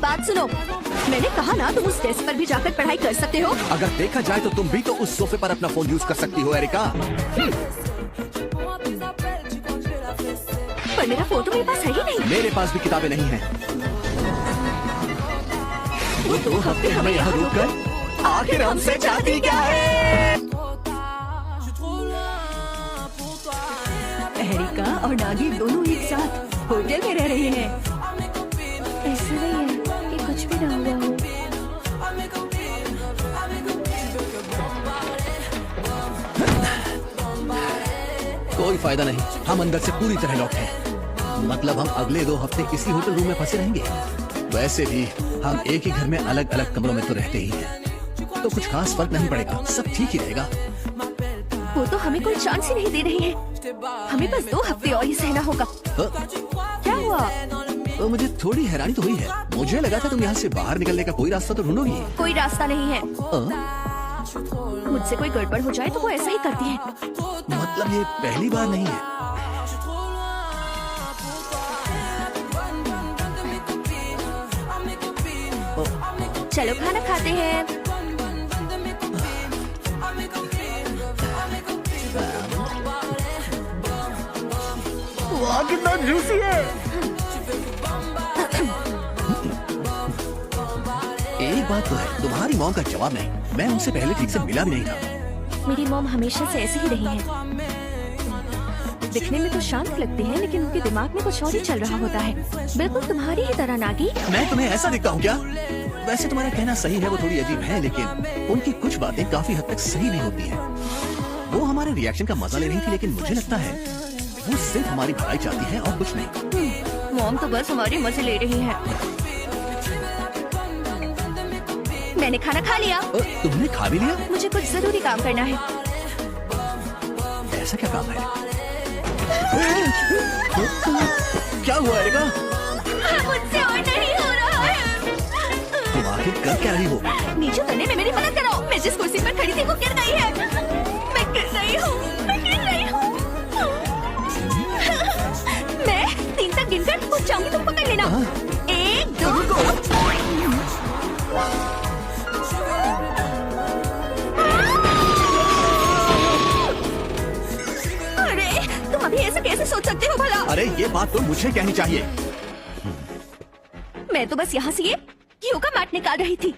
बात सुनो, मैंने कहा ना तुम उस डेस्क पर भी जाकर पढ़ाई कर सकते हो। अगर देखा जाए तो तुम भी तो उस सोफे पर अपना फोन यूज कर सकती हो एरिका। पर मेरा फोन तो मेरे पास है ही नहीं। मेरे पास भी किताबें नहीं हैं। वो 2 हफ्ते हमें यहाँ रोक कर आखिर हमसे चाहती क्या है? एरिका और नागी दोनों एक साथ होटल में रह रहे हैं। ऐसा नहीं है कि कुछ भी ना हुआ हो। कोई फायदा नहीं, हम अंदर से पूरी तरह लॉक हैं। मतलब हम अगले 2 हफ्ते इसी होटल रूम में फंसे रहेंगे। वैसे भी हम एक ही घर में अलग अलग कमरों में तो रहते ही हैं, तो कुछ खास फर्क नहीं पड़ेगा, सब ठीक ही रहेगा। वो तो हमें कोई चांस ही नहीं दे रही है। हमें बस 2 हफ्ते और ही सहना होगा। क्या हुआ? तो मुझे थोड़ी हैरानी तो हुई है। मुझे लगा था तुम यहाँ से बाहर निकलने का कोई रास्ता तो ढूंढोगी। कोई रास्ता नहीं है। मुझसे कोई गड़बड़ हो जाए तो वो ऐसा ही करती है। मतलब ये पहली बार नहीं है। चलो खाना खाते हैं। वाह कितना जूसी है। एक बात तो है, तुम्हारी मॉम का जवाब नहीं। मैं उनसे पहले ठीक से मिला भी नहीं था। मेरी मॉम हमेशा से ऐसी ही रही है। दिखने में तो शांत लगती है, लेकिन उनके दिमाग में कुछ और ही चल रहा होता है। बिल्कुल तुम्हारी ही तरह नागी। मैं तुम्हें ऐसा दिखता हूँ क्या? वैसे तुम्हारा कहना सही है, वो थोड़ी अजीब है, लेकिन उनकी कुछ बातें काफी हद तक सही भी होती हैं। वो हमारे रिएक्शन का मजा ले रही थी, लेकिन मुझे लगता है वो सिर्फ हमारी भलाई चाहती है और कुछ नहीं। मॉम तो बस हमारे मजे ले रही है। मैंने खाना खा लिया। तुमने खा भी लिया? मुझे कुछ जरूरी काम करना है। ऐसा क्या काम है? क्या हुआ एरिका? मुझसे और नहीं हो रहा है। तुम आखिर कर क्या रही हो? नीचे उतरने में मेरी मदद करो। मैं जिस कुर्सी पर खड़ी थी वो गिर गई है। मैं गिर रही हूँ। मैं 3 तक गिनकर कूद जाऊंगी, तुम पकड़ लेना। 1 2 अरे तुम अभी ऐसे कैसे सोच सकते हो भला? अरे ये बात तो मुझे कहनी चाहिए। मैं तो बस यहाँ से ये योगा मैट निकाल रही थी।